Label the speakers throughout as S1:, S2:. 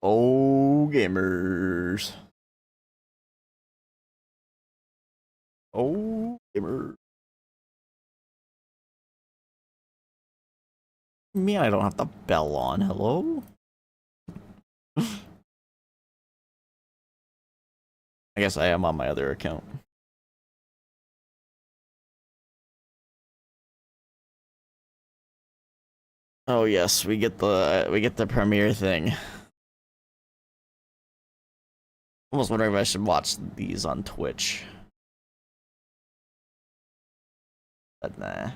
S1: Oh, gamers. Oh, gamer. Me, I don't have the bell on. Hello? I guess I am on my other account. Oh yes, we get the premiere thing. Almost wondering if I should watch these on Twitch. But nah.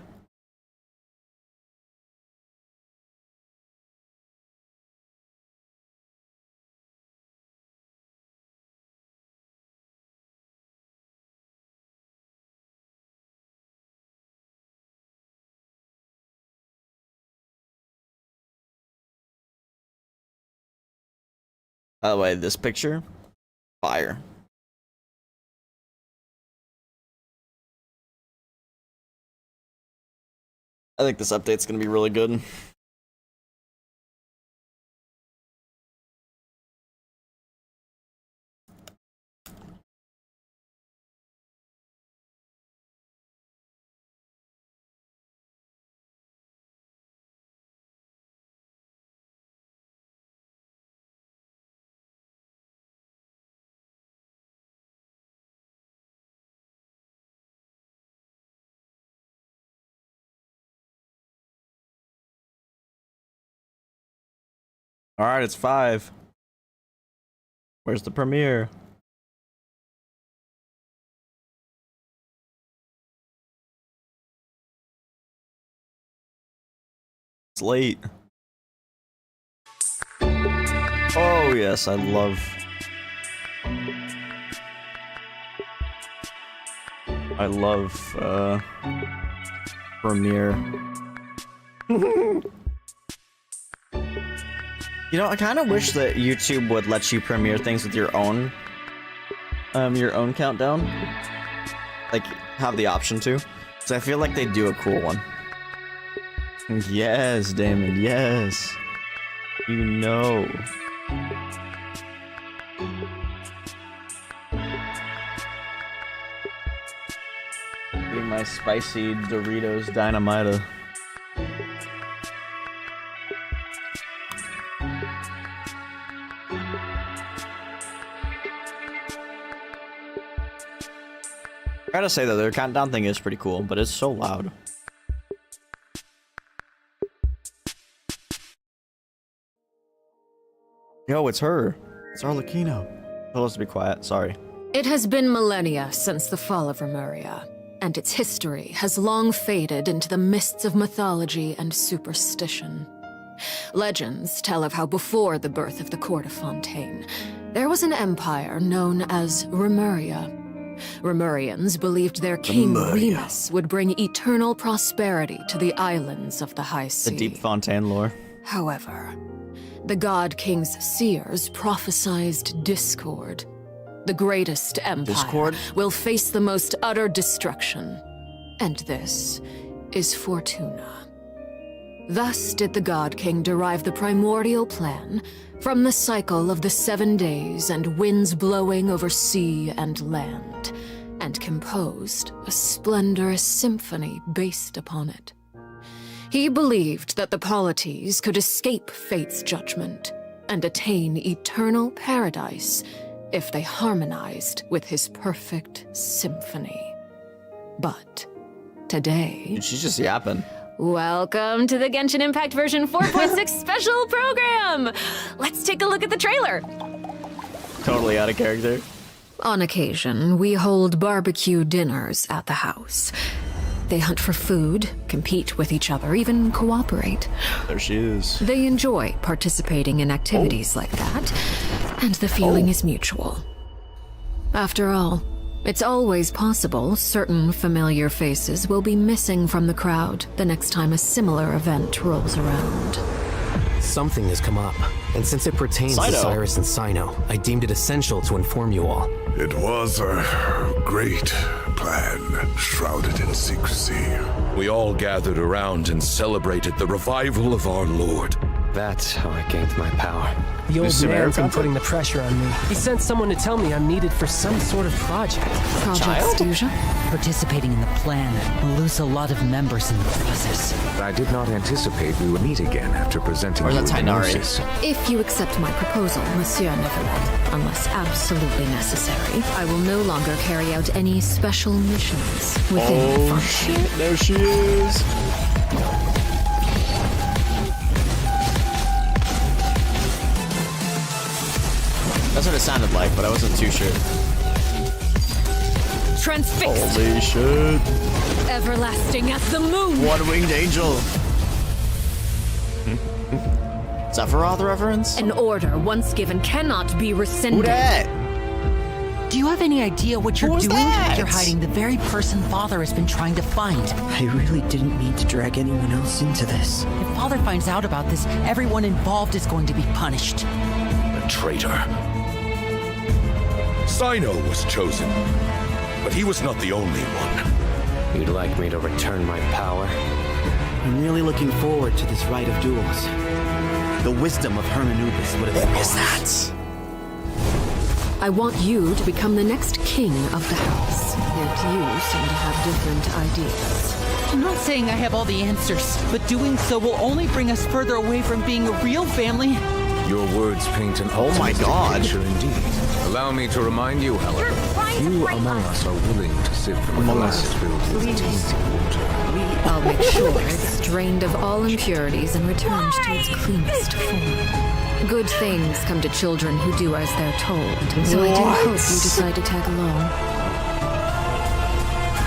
S1: By the way, this picture, fire. I think this update's gonna be really good. All right, it's 5. Where's the premiere? It's late. Oh yes, I love premiere. You know, I kind of wish that YouTube would let you premiere things with your own countdown. Like, have the option to. So I feel like they do a cool one. Yes, Damon, yes. You know. Eating my spicy Doritos Dynamita. I gotta say though, their countdown thing is pretty cool, but it's so loud. Yo, it's her. It's Arlecchino. Tell us to be quiet, sorry.
S2: It has been millennia since the fall of Remuria, and its history has long faded into the mists of mythology and superstition. Legends tell of how before the birth of the Court of Fontaine, there was an empire known as Remuria. Remurians believed their king Remus would bring eternal prosperity to the islands of the High Sea.
S1: The deep Fontaine lore.
S2: However, the God King's seers prophesized discord. The greatest empire will face the most utter destruction. And this is Fortuna. Thus did the God King derive the primordial plan from the cycle of the 7 days and winds blowing over sea and land, and composed a splendorous symphony based upon it. He believed that the polities could escape fate's judgment and attain eternal paradise if they harmonized with his perfect symphony. But today...
S1: Dude, she's just yapping.
S2: Welcome to the Genshin Impact version 4.6 special program! Let's take a look at the trailer.
S1: Totally out of character.
S2: On occasion, we hold barbecue dinners at the house. They hunt for food, compete with each other, even cooperate.
S1: There she is.
S2: They enjoy participating in activities like that, and the feeling is mutual. After all, it's always possible certain familiar faces will be missing from the crowd the next time a similar event rolls around.
S3: Something has come up, and since it pertains to Cyrus and Cyno, I deemed it essential to inform you all.
S4: It was a great plan, shrouded in secrecy.
S5: We all gathered around and celebrated the revival of our Lord.
S3: That's how I gained my power.
S5: The old
S1: Severe
S5: man's been
S1: conflict?
S5: putting the pressure on me. He sent someone to tell me I'm needed for some sort of project.
S2: Project Stuja?
S6: Participating in the plan will lose a lot of members in the process.
S7: I did not anticipate we would meet again after presenting
S1: Or
S7: you
S1: is
S7: with
S1: that
S7: the
S1: Tainari?
S7: gnosis.
S2: If you accept my proposal, Monsieur Neverlet, unless absolutely necessary, I will no longer carry out any special missions within the function.
S1: Shit, there she is. That's what it sounded like, but I wasn't too sure.
S2: Transfixed,
S1: Holy shit.
S2: everlasting as the moon.
S1: One-winged angel. Sephiroth reference?
S2: An order once given cannot be
S1: Who
S2: rescinded.
S1: dat?
S6: Do you have any idea what you're
S1: Who was
S6: doing?
S1: that?
S6: You're hiding the very person Father has been trying to find.
S8: I really didn't mean to drag anyone else into this.
S6: If Father finds out about this, everyone involved is going to be punished.
S4: A traitor. Sino was chosen, but he was not the only one.
S3: You'd like me to return my power?
S8: I'm really looking forward to this rite of duels. The wisdom of Hermanubis would have been
S1: What is that?
S2: I want you to become the next king of the house. Yet you seem to have different ideas.
S6: I'm not saying I have all the answers, but doing so will only bring us further away from being a real family.
S7: Your words paint an
S1: Oh my
S7: optimistic
S1: God.
S7: picture indeed. Allow me to remind you, however, few among us are willing to sit from a
S1: Among
S7: glass
S1: us.
S7: filled with tainted water.
S2: I'll make sure it's drained of all impurities and returned to its cleanest form. Good things come to children who do as they're told, so I do hope you decide to tag along.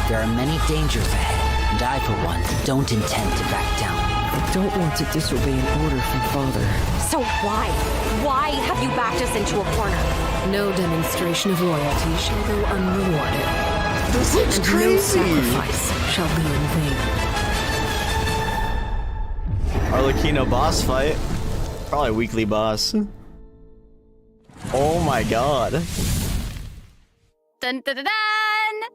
S6: There are many dangers ahead, and I, for one, don't intend to back down.
S8: I don't want to disobey an order from Father.
S9: So why? Why have you backed us into a corner?
S2: No demonstration of loyalty shall go unrewarded.
S1: This looks
S2: And
S1: crazy.
S2: no sacrifice shall be in vain.
S1: Arlecchino boss fight. Probably a weekly boss. Oh my god.
S9: Dun, dun, dun, dun.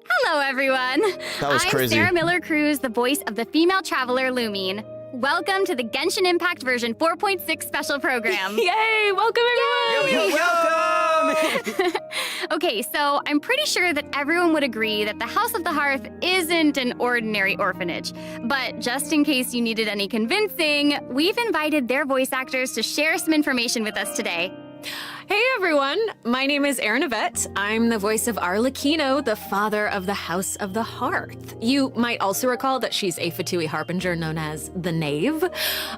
S9: Hello, everyone.
S1: That was
S9: I'm
S1: crazy.
S9: Sarah Miller-Cruz, the voice of the female traveler Lumine. Welcome to the Genshin Impact version 4.6 special program.
S2: Yay! Welcome, everyone!
S1: Welcome!
S9: Okay, so I'm pretty sure that everyone would agree that the House of the Hearth isn't an ordinary orphanage. But just in case you needed any convincing, we've invited their voice actors to share some information with us today.
S2: Hey everyone, my name is Erin Yvette. I'm the voice of Arlecchino, the father of the House of the Hearth. You might also recall that she's a Fatui harbinger known as the Knave.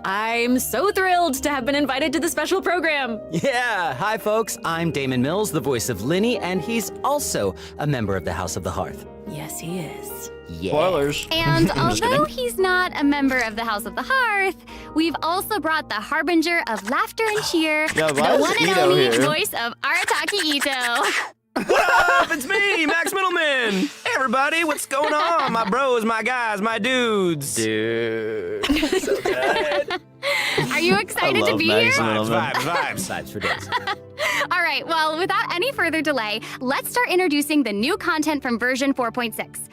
S2: I'm so thrilled to have been invited to the special program.
S10: Yeah, hi folks, I'm Damon Mills, the voice of Linny, and he's also a member of the House of the Hearth.
S2: Yes, he is.
S10: Yeah.
S1: Spoilers.
S9: And
S1: Just
S9: although
S1: kidding.
S9: he's not a member of the House of the Hearth, we've also brought the harbinger of laughter and cheer,
S1: Yeah,
S9: the
S1: why is
S9: one and
S1: Ito
S9: only
S1: here?
S9: voice of Arataki Ito.
S10: What up? It's me, Max Middleman. Hey everybody, what's going on? My bros, my guys, my dudes.
S1: Dude.
S9: Are you excited to be here?
S10: Vibes for days.
S9: All right, well, without any further delay, let's start introducing the new content from version 4.6.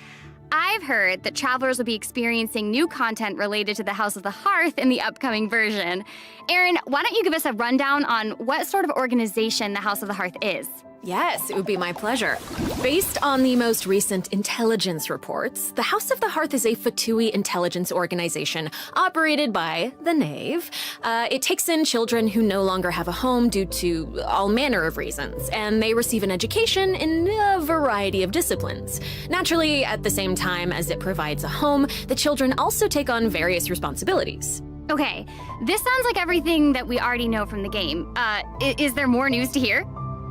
S9: I've heard that travelers will be experiencing new content related to the House of the Hearth in the upcoming version. Erin, why don't you give us a rundown on what sort of organization the House of the Hearth is?
S2: Yes, it would be my pleasure. Based on the most recent intelligence reports, the House of the Hearth is a Fatui intelligence organization operated by the Knave. It takes in children who no longer have a home due to all manner of reasons, and they receive an education in a variety of disciplines. Naturally, at the same time as it provides a home, the children also take on various responsibilities.
S9: Okay, this sounds like everything that we already know from the game. Is there more news to hear?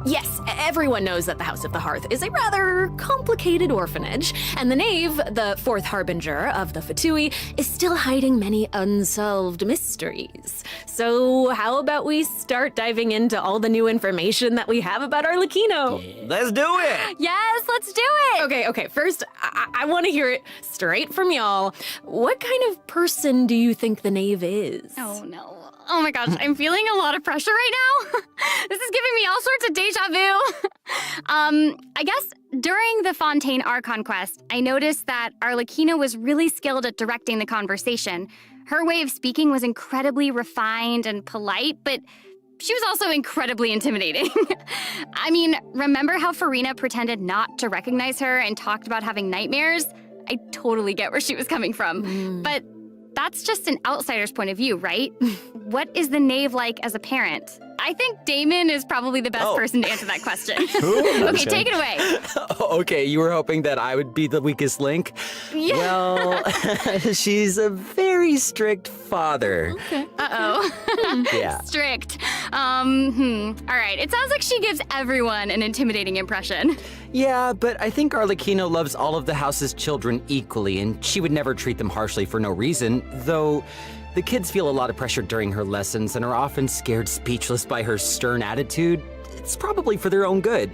S2: Yes, everyone knows that the House of the Hearth is a rather complicated orphanage, and the Knave, the fourth harbinger of the Fatui, is still hiding many unsolved mysteries. So how about we start diving into all the new information that we have about Arlecchino?
S10: Let's do it.
S9: Yes, let's do it!
S2: Okay, first, I want to hear it straight from y'all. What kind of person do you think the Knave is?
S9: Oh no. Oh my gosh, I'm feeling a lot of pressure right now. This is giving me all sorts of deja vu. I guess during the Fontaine Archon quest, I noticed that Arlecchino was really skilled at directing the conversation. Her way of speaking was incredibly refined and polite, but she was also incredibly intimidating. I mean, remember how Farina pretended not to recognize her and talked about having nightmares? I totally get where she was coming from. But that's just an outsider's point of view, right? What is the knave like as a parent? I think Damon is probably the best person to answer that question. Okay, take it away.
S11: Okay, you were hoping that I would be the weakest link?
S9: Yeah.
S11: Well, she's a very strict father.
S9: Okay. Uh-oh.
S11: Yeah.
S9: Strict. All right, it sounds like she gives everyone an intimidating impression.
S11: Yeah, but I think Arlecchino loves all of the house's children equally, and she would never treat them harshly for no reason, though the kids feel a lot of pressure during her lessons and are often scared speechless by her stern attitude. It's probably for their own good.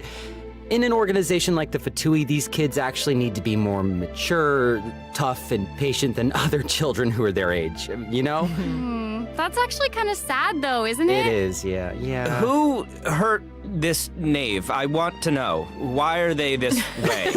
S11: In an organization like the Fatui, these kids actually need to be more mature, tough, and patient than other children who are their age, you know?
S9: That's actually kind of sad, though, isn't it?
S11: It is, yeah.
S10: Who hurt this knave? I want to know. Why are they this way?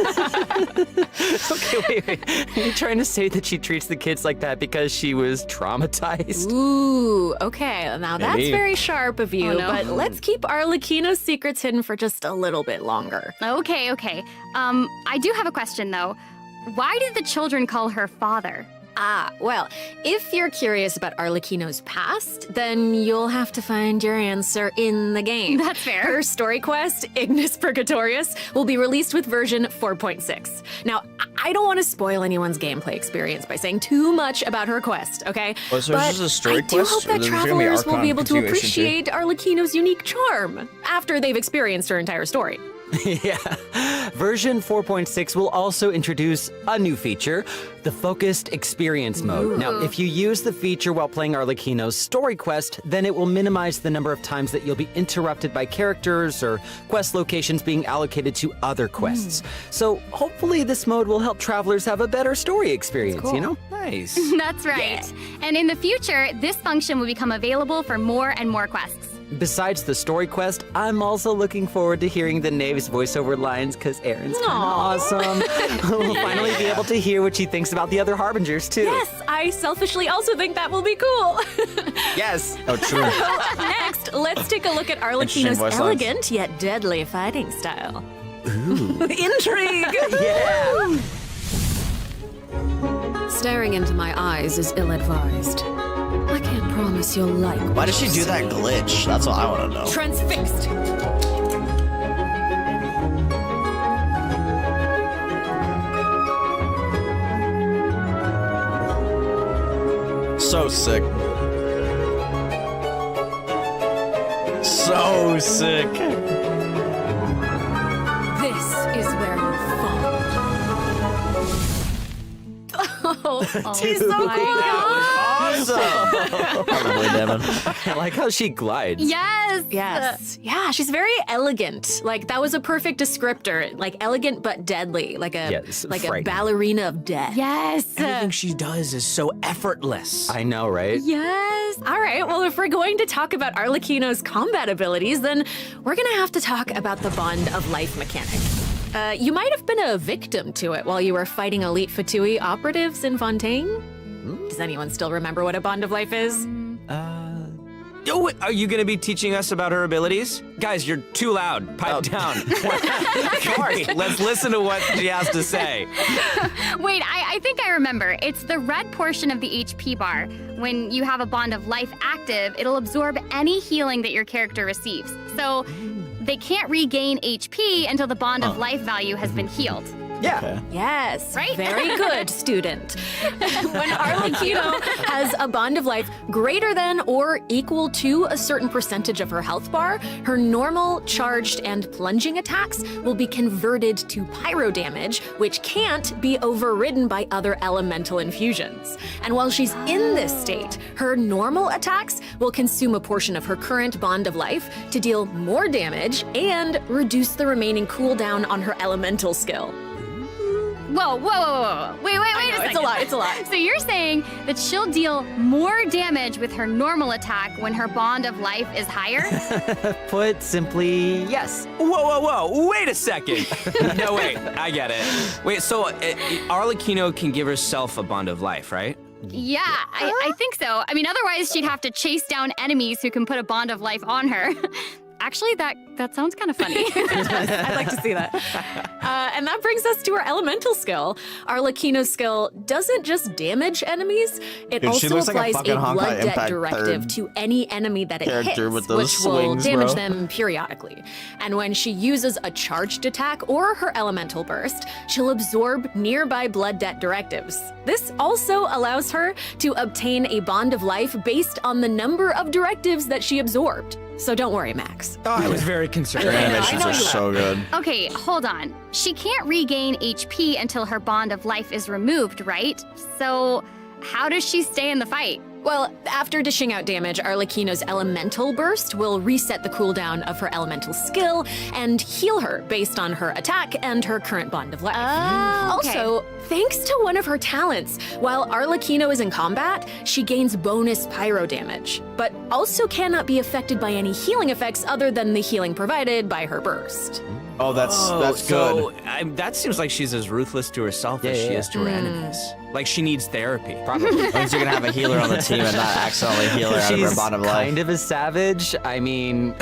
S11: Okay, wait. Are you trying to say that she treats the kids like that because she was traumatized?
S2: Ooh, okay. Now that's
S1: Maybe.
S2: very sharp of you,
S9: Oh, no.
S2: but let's keep Arlecchino's secrets hidden for just a little bit longer.
S9: Okay. I do have a question, though. Why did the children call her father?
S2: Well, if you're curious about Arlecchino's past, then you'll have to find your answer in the game.
S9: That's fair.
S2: Her story quest, Ignis Purgatorius, will be released with version 4.6. Now, I don't want to spoil anyone's gameplay experience by saying too much about her quest, okay?
S1: Oh, so
S2: but
S1: is this a story
S2: I do
S1: quest,
S2: hope
S1: or
S2: that
S1: is there gonna be
S2: travelers will
S1: Archon
S2: be able to
S1: continuation, too?
S2: appreciate Arlecchino's unique charm after they've experienced her entire story.
S11: Yeah. Version 4.6 will also introduce a new feature, the Focused Experience Mode. Now, if you use the feature while playing Arlecchino's story quest, then it will minimize the number of times that you'll be interrupted by characters or quest locations being allocated to other quests. So hopefully this mode will help travelers have a better story experience, you know?
S10: Nice.
S9: That's right. And in the future, this function will become available for more and more quests.
S11: Besides the story quest, I'm also looking forward to hearing the Knave's voiceover lines because Aaron's kind of awesome. We'll finally be able to hear what she thinks about the other Harbingers, too.
S2: Yes, I selfishly also think that will be cool.
S11: Yes.
S1: Oh, true.
S2: Next, let's take a look at
S1: Interesting
S2: Arlecchino's
S1: voice lines.
S2: elegant yet deadly fighting style. Ooh. Intrigue!
S11: Yeah.
S2: Staring into my eyes is ill-advised. I can't promise you'll like
S1: Why does she do that glitch? That's what I want to know.
S2: Transfixed!
S1: So sick. So sick.
S2: This is where you fall. Oh, she's so cool!
S1: Awesome. Probably, Devin.
S11: I like how she glides.
S9: Yes.
S2: Yes. Yeah, she's very elegant. Like, that was a perfect descriptor. Like, elegant but deadly. Like a
S11: frightening.
S2: ballerina of death.
S9: Yes.
S10: Everything she does is so effortless.
S11: I know, right?
S2: Yes. All right. Well, if we're going to talk about Arlecchino's combat abilities, then we're going to have to talk about the Bond of Life mechanic. You might have been a victim to it while you were fighting elite Fatui operatives in Fontaine. Does anyone still remember what a Bond of Life is?
S10: Oh, are you going to be teaching us about her abilities? Guys, you're too loud. Pipe down. Sorry, let's listen to what she has to say.
S9: Wait, I think I remember. It's the red portion of the HP bar. When you have a Bond of Life active, it'll absorb any healing that your character receives. So they can't regain HP until the Bond of Life value has been healed.
S11: Yeah.
S1: Okay.
S2: Yes,
S9: Right?
S2: very good, student. When Arlecchino has a Bond of Life greater than or equal to a certain percentage of her health bar, her normal, charged, and plunging attacks will be converted to pyro damage, which can't be overridden by other elemental infusions. And while she's in this state, her normal attacks will consume a portion of her current Bond of Life to deal more damage and reduce the remaining cooldown on her elemental skill.
S9: Whoa. Wait a second.
S2: It's a lot.
S9: So you're saying that she'll deal more damage with her normal attack when her Bond of Life is higher?
S11: Put simply, yes.
S10: Whoa. Wait a second. No, wait. I get it. Wait, so Arlecchino can give herself a Bond of Life, right?
S9: Yeah, I think so. I mean, otherwise she'd have to chase down enemies who can put a bond of life on her. Actually, that sounds kind of funny.
S2: I'd like to see that. And that brings us to our elemental skill. Arlecchino's skill doesn't just damage enemies, it also applies a blood debt directive to any enemy that it hits, which will damage them periodically. And when she uses a charged attack or her elemental burst, she'll absorb nearby blood debt directives. This also allows her to obtain a bond of life based on the number of directives that she absorbed. So don't worry, Max.
S10: Oh, I was very concerned.
S1: Your animations are so good.
S9: Okay, hold on. She can't regain HP until her bond of life is removed, right? So how does she stay in the fight?
S2: Well, after dishing out damage, Arlecchino's elemental burst will reset the cooldown of her elemental skill and heal her based on her attack and her current bond of life.
S9: Oh, okay.
S2: Also, thanks to one of her talents, while Arlecchino is in combat, she gains bonus pyro damage, but also cannot be affected by any healing effects other than the healing provided by her burst.
S1: Oh, that's good.
S10: So, that seems like she's as ruthless to herself as she is to her enemies. Like she needs therapy.
S11: Probably.
S1: Means you're gonna have a healer on the team and not accidentally heal her out of her bond of life.
S11: Kind of a savage. I mean,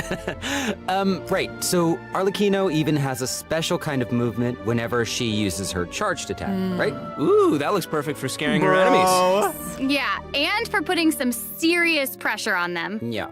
S11: right. So Arlecchino even has a special kind of movement whenever she uses her charged attack, right?
S10: Ooh, that looks perfect for scaring her enemies.
S9: Yeah, and for putting some serious pressure on them.
S11: Yeah.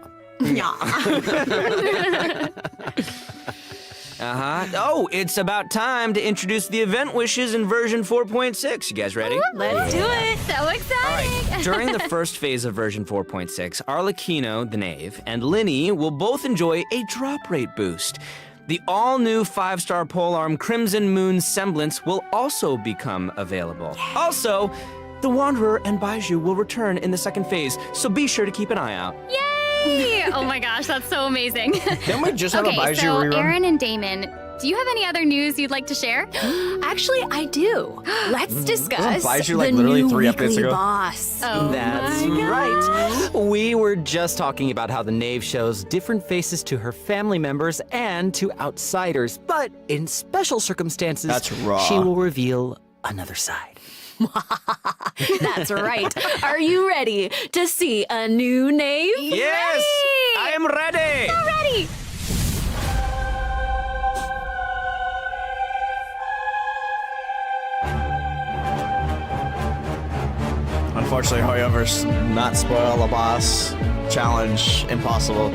S10: Oh, it's about time to introduce the event wishes in version 4.6. You guys ready?
S9: Let's do it. So exciting.
S10: During the first phase of version 4.6, Arlecchino, the Knave, and Linny will both enjoy a drop rate boost. The all-new 5-star polearm Crimson Moon Semblance will also become available. Also, the Wanderer and Baiju will return in the second phase, so be sure to keep an eye out.
S9: Yay! Oh my gosh, that's so amazing.
S1: Can we just have a Baiju
S9: so
S1: rerun?
S9: Aaron and Damon, do you have any other news you'd like to share?
S2: Actually, I do. Let's discuss
S1: Baiju,
S2: the
S1: literally
S2: new
S1: 3
S2: weekly
S1: updates ago?
S2: boss.
S9: Oh,
S11: That's right. We were just talking about how the Knave shows different faces to her family members and to outsiders, but in special circumstances,
S1: That's raw.
S11: she will reveal another side.
S2: That's right. Are you ready to see a new Knave?
S10: Yes! I am ready!
S9: So ready!
S1: Unfortunately, however's not spoil the boss. Challenge impossible.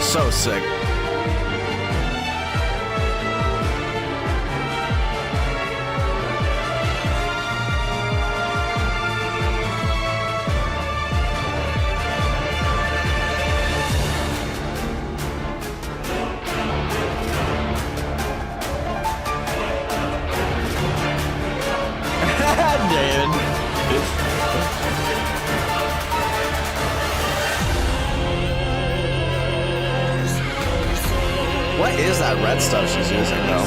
S1: So sick. What is that red stuff she's using, though?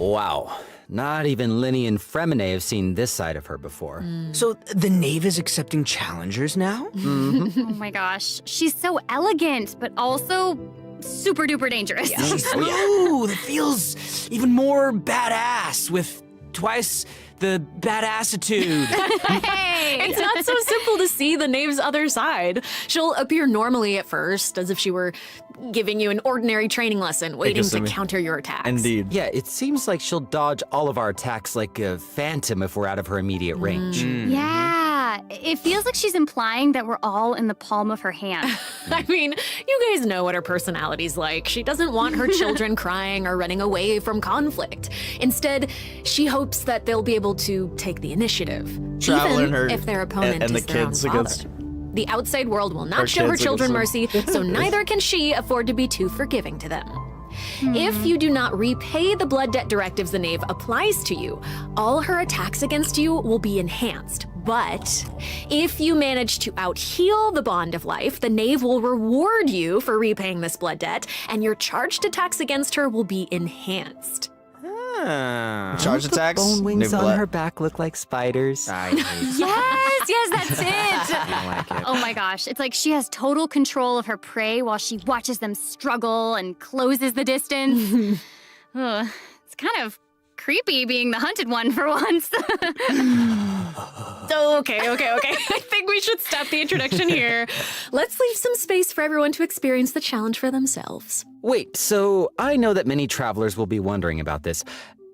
S11: Wow. Not even Linny and Fremine have seen this side of her before.
S10: So the Knave is accepting challengers now?
S9: Oh my gosh, she's so elegant, but also super duper dangerous.
S10: Ooh, that feels even more badass with twice the badassitude.
S9: Hey!
S2: It's not so simple to see the Knave's other side. She'll appear normally at first, as if she were giving you an ordinary training lesson, waiting to counter your attacks.
S1: Indeed.
S11: Yeah, it seems like she'll dodge all of our attacks like a phantom if we're out of her immediate range.
S9: Yeah, it feels like she's implying that we're all in the palm of her hand.
S2: I mean, you guys know what her personality's like. She doesn't want her children crying or running away from conflict. Instead, she hopes that they'll be able to take the initiative, even if their opponent is their own father. The outside world will not show her children mercy, so neither can she afford to be too forgiving to them. If you do not repay the blood debt directives the Knave applies to you, all her attacks against you will be enhanced. But if you manage to out-heal the bond of life, the Knave will reward you for repaying this blood debt, and your charged attacks against her will be enhanced.
S1: Charge attacks.
S11: Bone wings on
S1: Neglect.
S11: her back look like spiders.
S9: Yes, that's it.
S10: I like it.
S9: Oh my gosh, it's like she has total control of her prey while she watches them struggle and closes the distance. Ugh, it's kind of creepy being the hunted one for once.
S2: Okay. I think we should stop the introduction here. Let's leave some space for everyone to experience the challenge for themselves.
S11: Wait, so I know that many travelers will be wondering about this.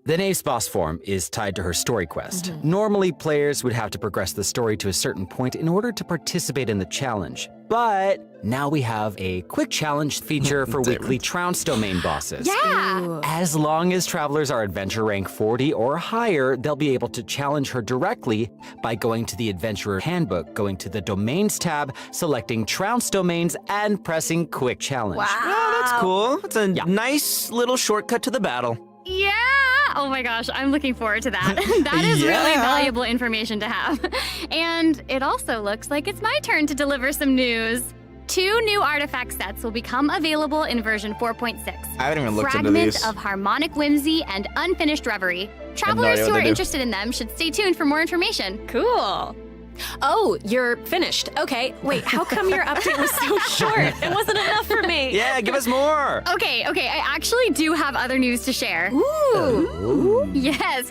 S11: The Knave's boss form is tied to her story quest. Normally, players would have to progress the story to a certain point in order to participate in the challenge. But now we have a quick challenge feature for weekly Trounce domain bosses.
S9: Yeah!
S11: As long as travelers are adventure rank 40 or higher, they'll be able to challenge her directly by going to the Adventurer Handbook, going to the Domains tab, selecting Trounce domains, and pressing Quick Challenge.
S9: Wow.
S10: Oh, that's cool. It's a nice little shortcut to the battle.
S9: Yeah! Oh my gosh, I'm looking forward to that. That is really valuable information to have. And it also looks like it's my turn to deliver some news. 2 new artifact sets will become available in version 4.6.
S1: I haven't even looked into
S9: Fragment
S1: these.
S9: of Harmonic Whimsy and Unfinished Reverie. Travelers
S1: idea
S9: who
S1: what
S9: are
S1: they do.
S9: interested in them should stay tuned for more information.
S2: Cool. Oh, you're finished. Okay, wait, how come your update was so short? It wasn't enough for me.
S10: Yeah, give us more.
S9: Okay, I actually do have other news to share.
S2: Ooh.
S9: Yes.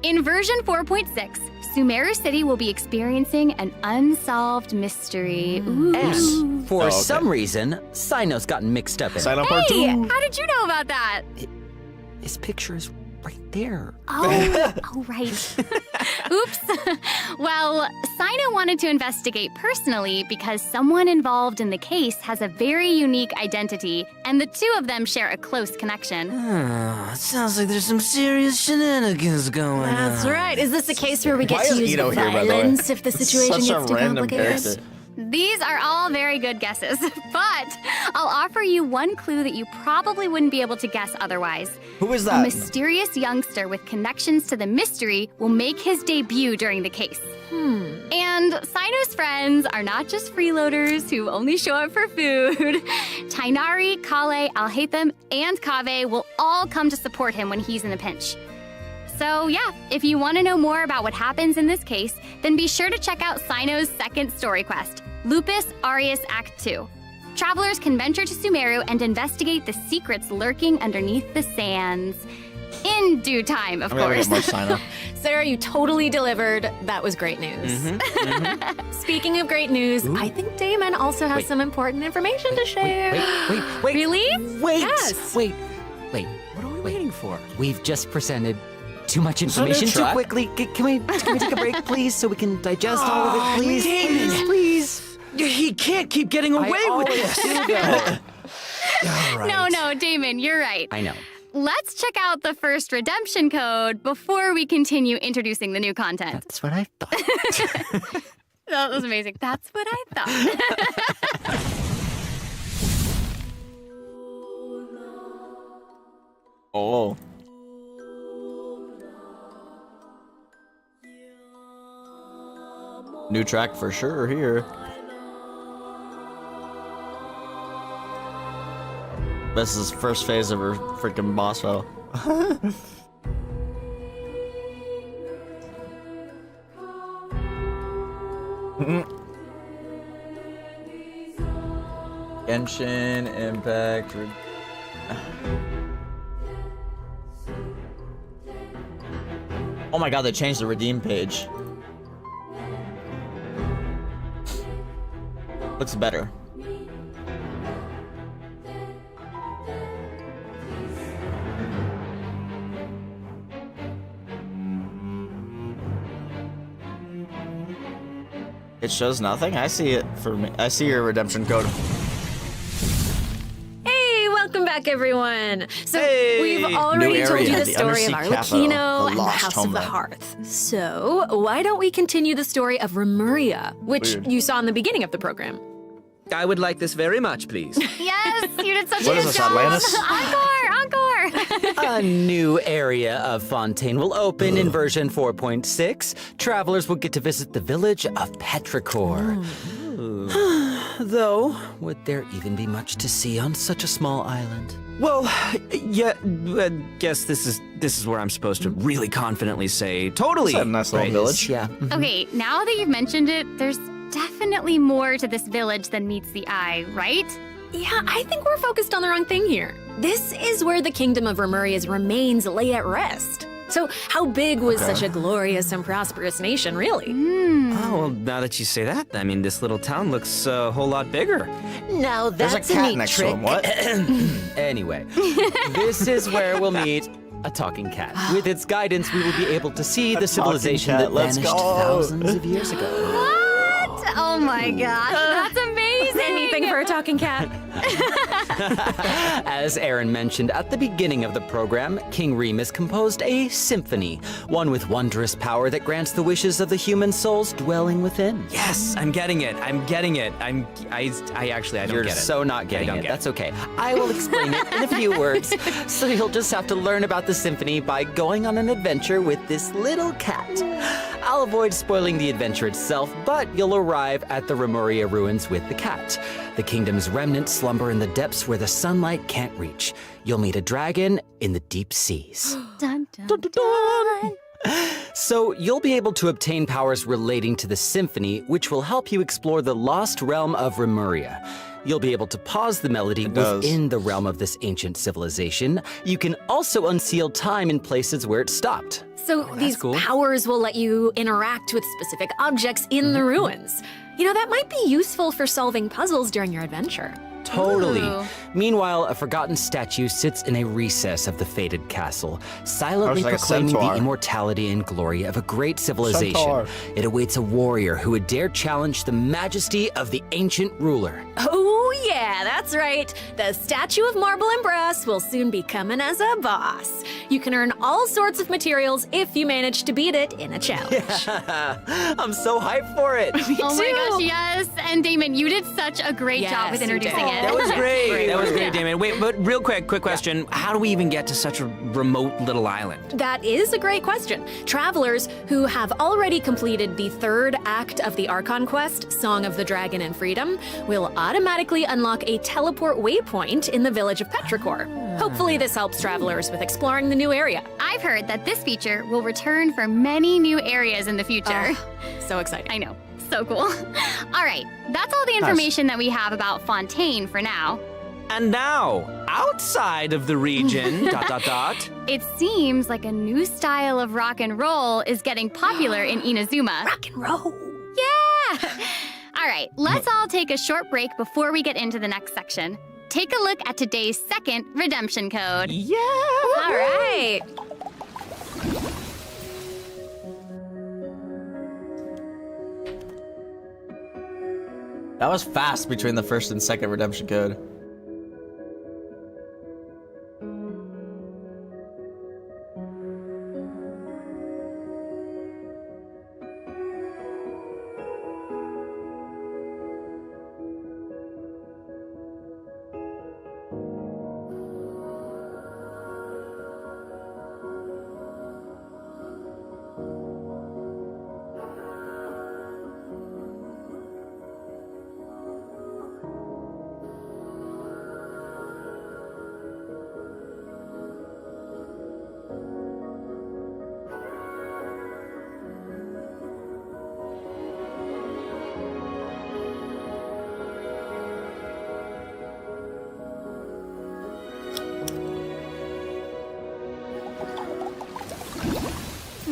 S9: In version 4.6, Sumeru City will be experiencing an unsolved mystery. Ooh.
S11: And for some reason, Sino's gotten mixed up in it.
S1: Sino part
S9: Hey,
S1: 2.
S9: how did you know about that?
S11: His picture is right there.
S9: Oh, right. Oops. Well, Sino wanted to investigate personally because someone involved in the case has a very unique identity, and the 2 of them share a close connection.
S10: Sounds like there's some serious shenanigans going on.
S2: That's right. Is this a case where we
S1: Why
S2: get to
S1: is
S2: use
S1: Ito here, by the way?
S2: violence if the situation
S1: Such
S2: gets
S1: a
S2: too
S1: random
S2: complicated?
S1: character.
S9: These are all very good guesses, but I'll offer you one clue that you probably wouldn't be able to guess otherwise.
S1: Who is
S9: A
S1: that?
S9: mysterious youngster with connections to the mystery will make his debut during the case. And Sino's friends are not just freeloaders who only show up for food. Tainari, Kale, Alhaitham, and Kaveh will all come to support him when he's in a pinch. So yeah, if you want to know more about what happens in this case, then be sure to check out Sino's second story quest, Lupus Aureus Act 2. Travelers can venture to Sumeru and investigate the secrets lurking underneath the sands. In due time, of
S1: I'm gonna
S9: course.
S1: get more Sino.
S2: Sarah, you totally delivered. That was great news. Speaking of great news, I think Damon also has some important information to share.
S11: Wait.
S2: Really?
S11: Wait.
S2: Yes.
S11: Wait.
S10: What are we waiting for?
S11: We've just presented too much
S1: that a
S11: information too
S1: track?
S11: quickly. Can we take a break, please, so we can digest all of it, please?
S10: Damon.
S11: Please.
S10: He can't keep getting away with this.
S9: No, Damon, you're right.
S11: I know.
S9: Let's check out the first redemption code before we continue introducing the new content.
S11: That's what I thought.
S9: That was amazing. That's what I thought.
S1: Oh. New track for sure here. This is first phase of her freaking boss battle.
S12: Genshin, Impact.
S1: Oh my god, they changed the redeem page. Looks better. It shows nothing? I see it for me. I see your redemption code.
S2: Hey, welcome back, everyone. So
S1: Hey!
S2: we've
S1: New
S2: already told
S1: area,
S2: you the
S1: the
S2: story of
S1: undersea capital,
S2: Arlecchino
S1: the
S2: and the
S1: lost
S2: House of the
S1: homeland.
S2: Hearth. So why don't we continue the story of Remuria, which
S1: Weird.
S2: you saw in the beginning of the program?
S10: I would like this very much, please.
S9: Yes, you did such
S1: What
S9: a
S1: is
S9: good
S1: this,
S9: job.
S1: Atlantis?
S9: Encore.
S11: A new area of Fontaine will open in version 4.6. Travelers will get to visit the village of Petrichor. though, would there even be much to see on such a small island?
S10: Well, yeah, I guess this is where I'm supposed to really confidently say totally.
S1: It's a nice little village.
S11: Yeah.
S9: Okay, now that you've mentioned it, there's definitely more to this village than meets the eye, right?
S2: Yeah, I think we're focused on the wrong thing here. This is where the kingdom of Remuria's remains lay at rest. So how big was such a glorious and prosperous nation, really?
S10: Oh, well, now that you say that, I mean, this little town looks a whole lot bigger.
S11: Now
S1: There's
S11: that's
S1: a cat
S11: neat
S1: next
S11: trick.
S1: to him. What?
S11: Anyway, this is where we'll meet a talking cat. With its guidance, we will be able to see the civilization
S1: cat,
S11: that
S1: let's
S11: vanished
S1: go.
S11: thousands of years ago.
S9: What? Oh my gosh, that's amazing!
S2: Anything for a talking cat?
S11: As Aaron mentioned at the beginning of the program, King Remus composed a symphony, one with wondrous power that grants the wishes of the human souls dwelling within.
S10: Yes, I'm getting it. I don't
S11: You're
S10: get it.
S11: so not getting
S10: I don't
S11: it.
S10: get
S11: That's okay. I will explain it in a few words. So you'll just have to learn about the symphony by going on an adventure with this little cat. I'll avoid spoiling the adventure itself, but you'll arrive at the Remuria ruins with the cat. The kingdom's remnants slumber in the depths where the sunlight can't reach. You'll meet a dragon in the deep seas.
S9: Dun, dun, dun.
S11: So you'll be able to obtain powers relating to the symphony, which will help you explore the lost realm of Remuria. You'll be able to pause the melody within the realm of this ancient civilization. You can also unseal time in places where it stopped.
S2: So these
S10: cool.
S2: powers will let you interact with specific objects in the ruins. You know, that might be useful for solving puzzles during your adventure.
S11: Totally.
S9: Ooh.
S11: Meanwhile, a forgotten statue sits in a recess of the fated castle, silently
S1: like a
S11: proclaiming
S1: centaur.
S11: the immortality and glory of a great civilization.
S1: Centaur.
S11: It awaits a warrior who would dare challenge the majesty of the ancient ruler.
S2: Oh yeah, that's right. The statue of marble and brass will soon be coming as a boss. You can earn all sorts of materials if you manage to beat it in a challenge.
S11: I'm so hyped for it.
S9: Oh my gosh, yes! And Damon, you did such a great job with
S2: Yes, you
S9: introducing
S2: did.
S9: it.
S10: That was great. That was great,
S9: Yeah.
S10: Damon. Wait, but real quick question. How do we even get to such a remote little island?
S2: That is a great question. Travelers who have already completed the third act of the Archon quest, Song of the Dragon and Freedom, will automatically unlock a teleport waypoint in the village of Petrichor. Hopefully this helps travelers with exploring the new area.
S9: I've heard that this feature will return for many new areas in the future.
S2: So exciting.
S9: I know. So cool. All right, that's all the information that we have about Fontaine for now.
S10: And now, outside of the region, ...
S9: It seems like a new style of rock and roll is getting popular in Inazuma.
S2: Rock and roll.
S9: Yeah! All right, let's all take a short break before we get into the next section. Take a look at today's second redemption code.
S10: Yeah!
S2: All right.
S12: That was fast between the first and second redemption code.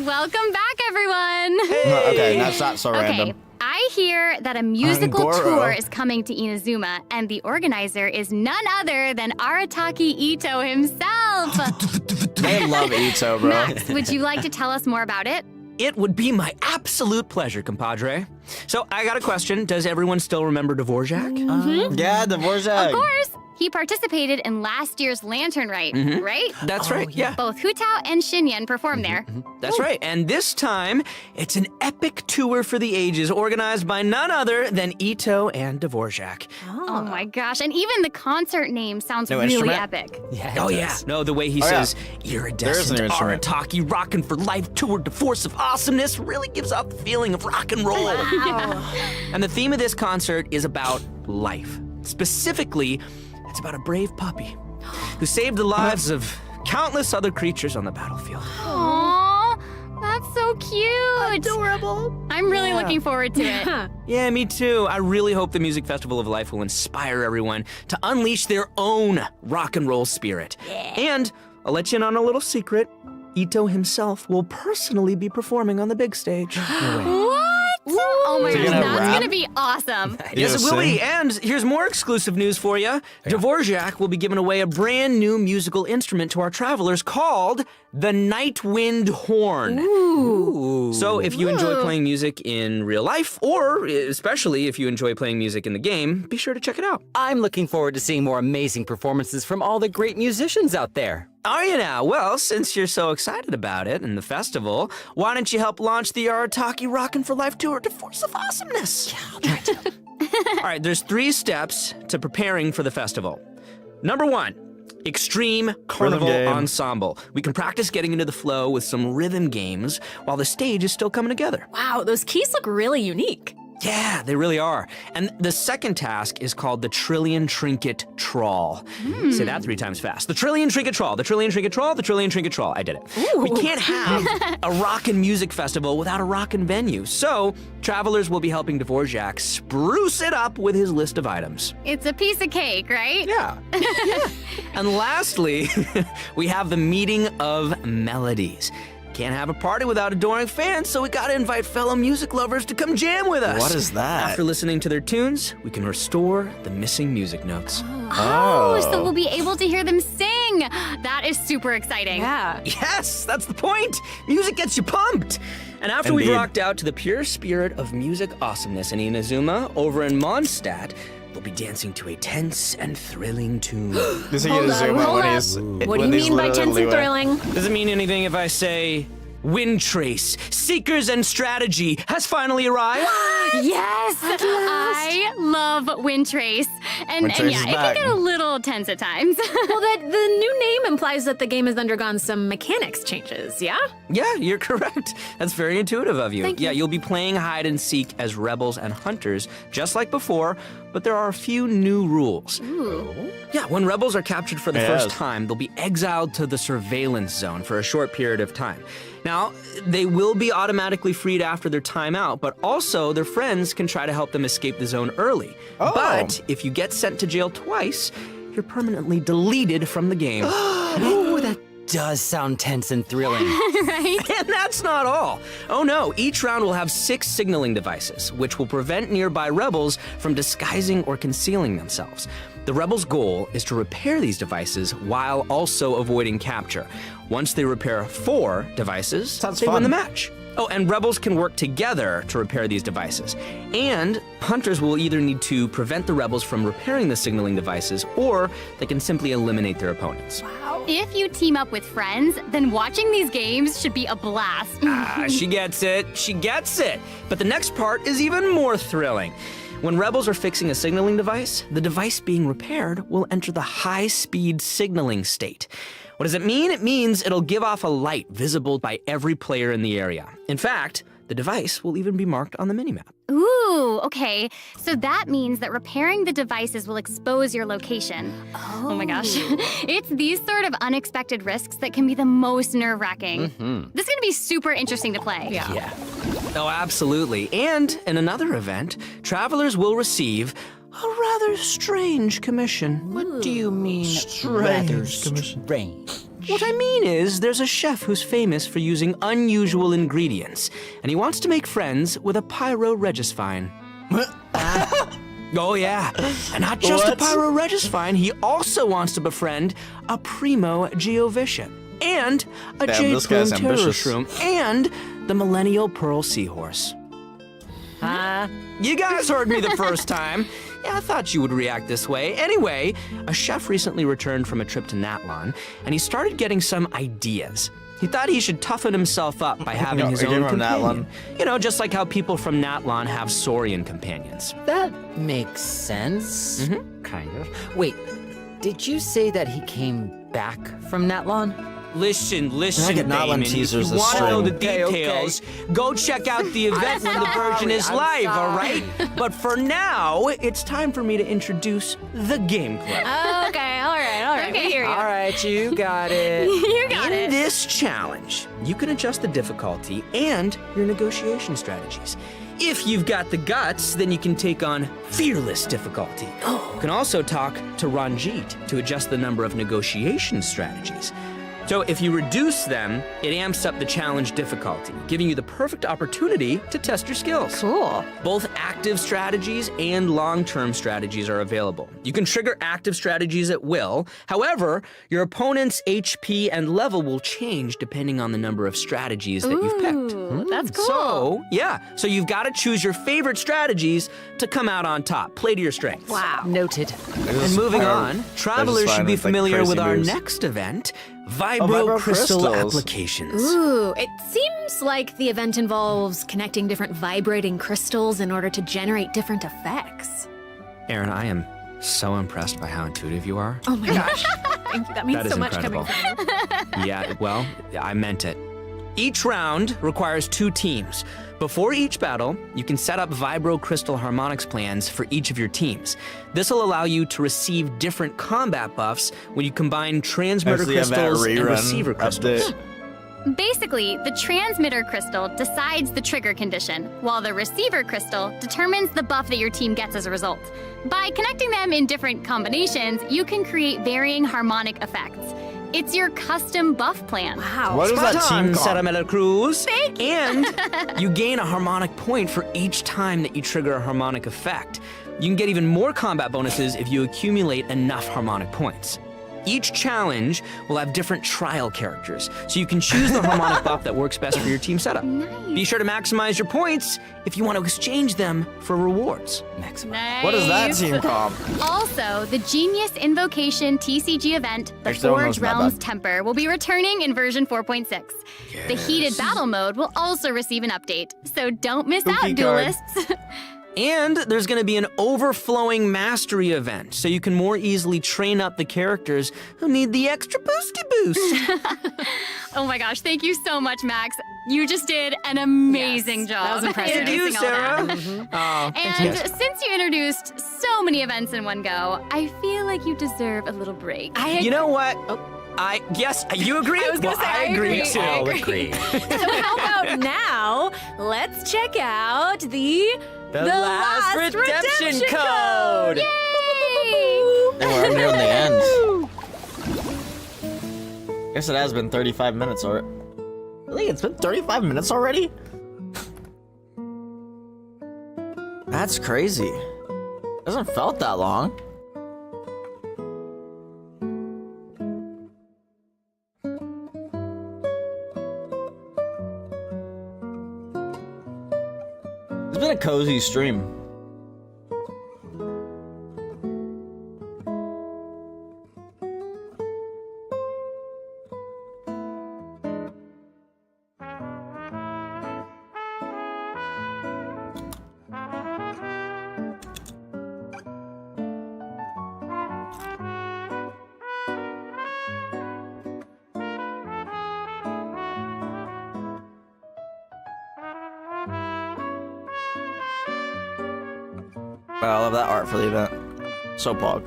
S9: Welcome back, everyone.
S1: Okay, that's not so
S9: Okay,
S1: random.
S9: I hear that a musical
S1: Goro.
S9: tour is coming to Inazuma, and the organizer is none other than Arataki Ito himself.
S1: I love Ito, bro.
S9: Max, would you like to tell us more about it?
S10: It would be my absolute pleasure, compadre. So I got a question. Does everyone still remember Dvorak?
S1: Yeah, Dvorak.
S9: Of course. He participated in last year's Lantern Rite, right?
S10: That's right, yeah.
S9: Both Hu Tao and Xinyan performed there.
S10: That's right. And this time, it's an epic tour for the ages organized by none other than Ito and Dvorak.
S9: Oh my gosh. And even the concert name sounds
S1: No
S9: really
S1: instrument?
S9: epic.
S10: Yeah. No, the way he says, iridescent Arataki rockin' for life tour de force of awesomeness really gives off the feeling of rock and roll.
S9: Wow.
S10: And the theme of this concert is about life. Specifically, it's about a brave puppy who saved the lives of countless other creatures on the battlefield.
S9: Aww, that's so cute.
S2: Adorable.
S9: I'm really looking forward to it.
S10: Yeah, me too. I really hope the Music Festival of Life will inspire everyone to unleash their own rock and roll spirit. And I'll let you in on a little secret. Ito himself will personally be performing on the big stage.
S9: What? Oh my
S1: So
S9: gosh,
S1: you're gonna
S9: that's
S1: rap?
S9: gonna be awesome.
S10: Yes, it will be. And here's more exclusive news for you. Dvorak will be giving away a brand new musical instrument to our travelers called the Nightwind Horn.
S2: Ooh.
S10: So if you enjoy playing music in real life, or especially if you enjoy playing music in the game, be sure to check it out.
S11: I'm looking forward to seeing more amazing performances from all the great musicians out there.
S10: Are you now? Well, since you're so excited about it and the festival, why don't you help launch the Arataki Rockin' for Life Tour de Force of Awesomeness? Yeah, I'll try to. All right, there's 3 steps to preparing for the festival. Number 1, Extreme Carnival Ensemble. We can practice getting into the flow with some rhythm games while the stage is still coming together.
S2: Wow, those keys look really unique.
S10: Yeah, they really are. And the second task is called the Trillion Trinket Trawl. Say that 3 times fast. The Trillion Trinket Trawl, the Trillion Trinket Trawl, the Trillion Trinket Trawl. I did it.
S2: Ooh.
S10: We can't have a rockin' music festival without a rockin' venue. So, travelers will be helping Dvorak spruce it up with his list of items.
S9: It's a piece of cake, right?
S10: Yeah. And lastly, we have the Meeting of Melodies. Can't have a party without adoring fans, so we gotta invite fellow music lovers to come jam with us.
S1: What is that?
S10: After listening to their tunes, we can restore the missing music notes.
S9: Oh, so we'll be able to hear them sing. That is super exciting.
S2: Yeah.
S10: Yes, that's the point. Music gets you pumped. And after we've rocked out to the pure spirit of music awesomeness in Inazuma, over in Mondstadt, we'll be dancing to a tense and thrilling tune.
S1: This is Inazuma when he's.
S2: What do you mean by tense and thrilling?
S10: Does it mean anything if I say Wind Trace, Seekers and Strategy has finally arrived?
S9: Yes! I love Wind Trace. And yeah, it can get a little tense at times.
S2: Well, the new name implies that the game has undergone some mechanics changes, yeah?
S10: Yeah, you're correct. That's very intuitive of you.
S2: Thank you.
S10: You'll be playing hide and seek as rebels and hunters, just like before, but there are a few new rules.
S9: Ooh.
S10: Yeah, when rebels are captured for the first time, they'll be exiled to the surveillance zone for a short period of time. Now, they will be automatically freed after their time out, but also their friends can try to help them escape the zone early. But if you get sent to jail twice, you're permanently deleted from the game.
S11: Ooh, that does sound tense and thrilling.
S9: Right?
S10: And that's not all. Oh no, each round will have 6 signaling devices, which will prevent nearby rebels from disguising or concealing themselves. The rebels' goal is to repair these devices while also avoiding capture. Once they repair 4 devices, they win the match. Oh, and rebels can work together to repair these devices. And hunters will either need to prevent the rebels from repairing the signaling devices, or they can simply eliminate their opponents.
S9: If you team up with friends, then watching these games should be a blast.
S10: She gets it. She gets it. But the next part is even more thrilling. When rebels are fixing a signaling device, the device being repaired will enter the high-speed signaling state. What does it mean? It means it'll give off a light visible by every player in the area. In fact, the device will even be marked on the minimap.
S9: Ooh, okay. So that means that repairing the devices will expose your location. Oh my gosh. It's these sort of unexpected risks that can be the most nerve-wracking. This is gonna be super interesting to play.
S10: Yeah. Oh, absolutely. And in another event, travelers will receive a rather strange commission.
S11: What do you mean,
S1: Strange
S11: commission? Strange.
S10: What I mean is, there's a chef who's famous for using unusual ingredients, and he wants to make friends with a pyro-regisvine. Oh yeah, and not just a pyro-regisvine, he also wants to befriend a primo geovician, and a jade plume terror shroom, and the millennial pearl seahorse. You guys heard me the first time. I thought you would react this way. Anyway, a chef recently returned from a trip to Natlan, and he started getting some ideas. He thought he should toughen himself up by having his own companion. You know, just like how people from Natlan have Saurian companions.
S11: That makes sense. Kind of. Wait, did you say that he came back from Natlan?
S10: Listen,
S12: Natlan
S10: Damon,
S12: teasers
S10: if you want to know the
S11: Okay,
S10: details, go check out the event when the version is live, all right? But for now, it's time for me to introduce the game club.
S13: Okay, all right.
S9: Okay, here you
S11: All right, you got it.
S9: You got
S10: In
S9: it.
S10: this challenge, you can adjust the difficulty and your negotiation strategies. If you've got the guts, then you can take on fearless difficulty. You can also talk to Ranjit to adjust the number of negotiation strategies. So if you reduce them, it amps up the challenge difficulty, giving you the perfect opportunity to test your skills.
S13: Cool.
S10: Both active strategies and long-term strategies are available. You can trigger active strategies at will. However, your opponent's HP and level will change depending on the number of strategies that you've picked.
S13: That's cool.
S10: So you've got to choose your favorite strategies to come out on top. Play to your strengths.
S13: Wow.
S11: Noted.
S10: And moving on, travelers should be familiar with our next event, Vibro Crystal Applications.
S13: Ooh, it seems like the event involves connecting different vibrating crystals in order to generate different effects.
S10: Aaron, I am so impressed by how intuitive you are.
S13: Oh my gosh. Thank you. That means
S10: That is
S13: so much
S10: incredible.
S13: coming from you.
S10: Yeah, well, I meant it. Each round requires 2 teams. Before each battle, you can set up Vibro Crystal Harmonics plans for each of your teams. This will allow you to receive different combat buffs when you combine transmitter crystals and receiver crystals.
S9: Basically, the transmitter crystal decides the trigger condition, while the receiver crystal determines the buff that your team gets as a result. By connecting them in different combinations, you can create varying harmonic effects. It's your custom buff plan.
S13: Wow.
S1: What is that team called?
S10: Saramela Cruz. And you gain a harmonic point for each time that you trigger a harmonic effect. You can get even more combat bonuses if you accumulate enough harmonic points. Each challenge will have different trial characters, so you can choose the harmonic buff that works best for your team setup.
S9: Nice.
S10: Be sure to maximize your points if you want to exchange them for rewards.
S9: Nice.
S1: What is that team called?
S9: Also, the Genius Invocation TCG event, the
S1: Actually, I don't know
S9: Forge
S1: about
S9: Realms
S1: that.
S9: Temper, will be returning in version 4.6. The Heated Battle Mode will also receive an update, so don't miss
S1: Spooky
S9: out,
S1: card.
S9: duelists.
S10: And there's going to be an overflowing mastery event, so you can more easily train up the characters who need the extra boosty boost.
S9: Oh my gosh, thank you so much, Max. You just did an amazing job.
S13: that was impressive.
S10: Thank you,
S9: introducing all that.
S10: Sarah. Oh,
S9: And since you introduced so many events in one go, I feel like you deserve a little break.
S10: You know what? Yes, you agree?
S13: I was gonna say,
S10: I
S13: I
S10: agree
S13: agree.
S10: too.
S13: I agree. So how about now, let's check out the
S11: last redemption code.
S9: Yay!
S12: We're near the end. Guess it has been 35 minutes already.
S1: Really? It's been 35 minutes already?
S12: That's crazy. Hasn't felt that long. It's been a cozy stream.
S1: I love that art for the event. So pog.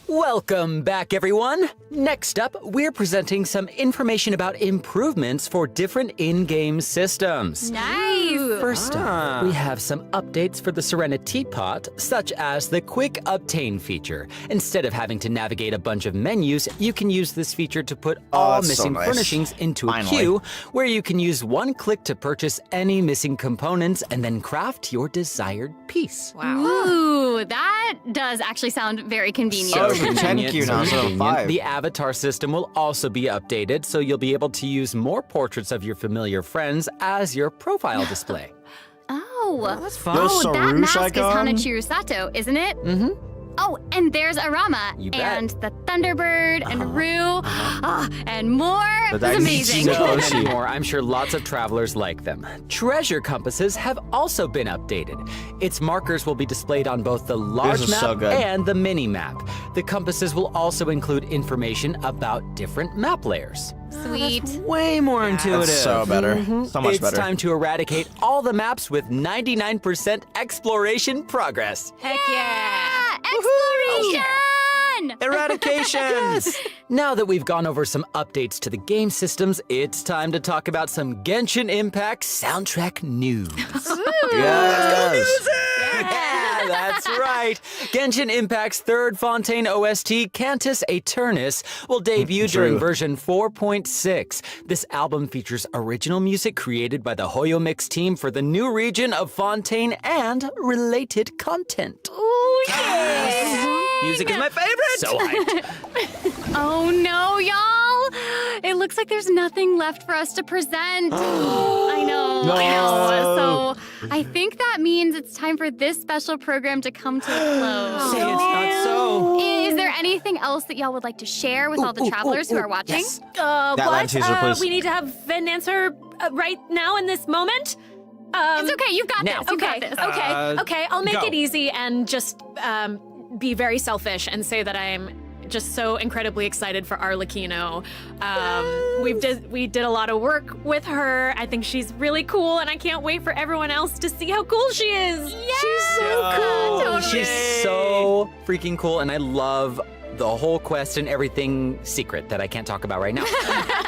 S11: Welcome back, everyone. Next up, we're presenting some information about improvements for different in-game systems.
S9: Nice!
S11: First up, we have some updates for the Serenity Pot, such as the Quick Obtain feature. Instead of having to navigate a bunch of menus, you can use this feature to put all
S1: that's so
S11: missing
S1: nice.
S11: furnishings into a
S1: Finally.
S11: queue, where you can use one click to purchase any missing components and then craft your desired piece.
S9: Ooh, that does actually sound very convenient.
S1: So convenient,
S11: Convenient,
S1: now,
S11: so
S1: so
S11: convenient.
S1: 5.
S11: The avatar system will also be updated, so you'll be able to use more portraits of your familiar friends as your profile display.
S9: Oh, Oh,
S10: that's fun.
S9: Oh, that mask
S1: icon?
S9: is Hanachiru Sato, isn't it?
S11: Mm-hmm.
S9: Oh, and there's Arama,
S11: You bet.
S9: and the Thunderbird, and Rue, and more. That's amazing.
S11: So many more. I'm sure lots of travelers like them. Treasure compasses have also been updated. Its markers will be displayed on both the large map and the mini map. The compasses will also include information about different map layers.
S9: Sweet.
S10: That's way more intuitive.
S1: That's so better. So much
S11: It's
S1: better.
S11: time to eradicate all the maps with 99% exploration progress.
S13: Heck yeah!
S9: Exploration!
S10: Eradication!
S11: Yes! Now that we've gone over some updates to the game systems, it's time to talk about some Genshin Impact soundtrack news.
S1: Yes.
S11: Yeah, that's right. Genshin Impact's third Fontaine OST, Cantus Aeternus, will debut during version 4.6. This album features original music created by the Hoyo Mix team for the new region of Fontaine and related content.
S9: Ooh, yeah!
S10: Music is my favorite!
S11: So hyped.
S9: Oh no, y'all! It looks like there's nothing left for us to present. I know. So I think that means it's time for this special program to come to a close.
S10: Say it's not so.
S9: Is there anything else that y'all would like to share with all the travelers who are watching?
S11: Yes.
S1: That live teaser, please.
S13: We need to have an answer right now in this moment.
S9: It's okay. You've got this. You've got this.
S13: Okay. I'll make
S10: go.
S13: it easy and just be very selfish and say that I'm just so incredibly excited for Arlecchino. We did a lot of work with her. I think she's really cool, and I can't wait for everyone else to see how cool she is.
S9: Yeah!
S11: She's so cool.
S9: Totally.
S11: She's so freaking cool, and I love the whole quest and everything secret that I can't talk about right now.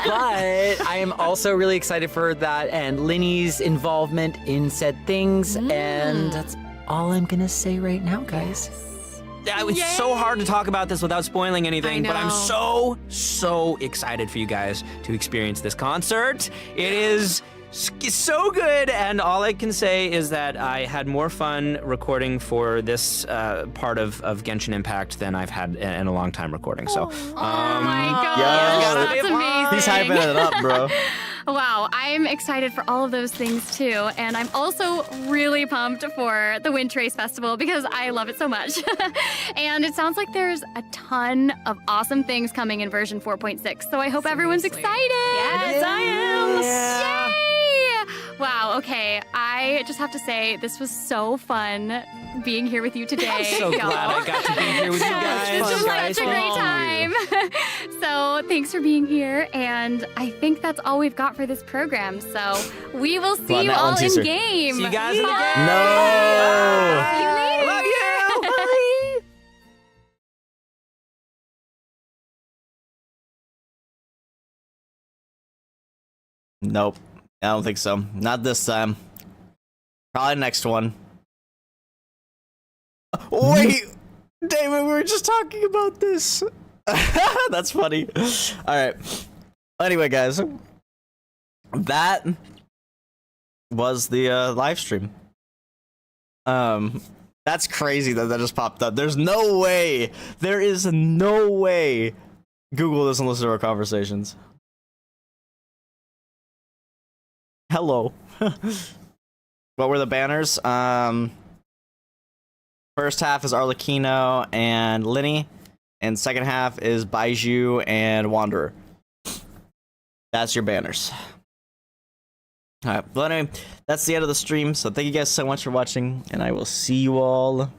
S11: But I am also really excited for that and Linny's involvement in said things, and that's all I'm gonna say right now, guys.
S10: It's so hard to talk about this without spoiling anything, but I'm so excited for you guys to experience this concert. It is so good, and all I can say is that I had more fun recording for this part of Genshin Impact than I've had in a long time recording. So,
S9: Oh my god, that's amazing.
S1: He's hyping it up, bro.
S9: Wow, I'm excited for all of those things too, and I'm also really pumped for the Wind Trace Festival because I love it so much. And it sounds like there's a ton of awesome things coming in version 4.6, so I hope everyone's excited.
S13: Yes, I am.
S9: Yay! Wow, okay, I just have to say, this was so fun being here with you today.
S10: I'm so glad I got to be here with you guys.
S9: This was such a great time. So thanks for being here, and I think that's all we've got for this program. So we will see you all in game.
S10: See you guys in the game.
S1: No.
S9: See you later.
S10: Love you. Bye.
S1: Nope. I don't think so. Not this time. Probably next one. Wait! David, we were just talking about this. That's funny. Alright. Anyway, guys. That was the live stream. That's crazy that just popped up. There's no way. There is no way Google doesn't listen to our conversations. Hello. What were the banners? First half is Arlecchino and Linny, and second half is Baiju and Wanderer. That's your banners. Alright, well anyway, that's the end of the stream, so thank you guys so much for watching, and I will see you all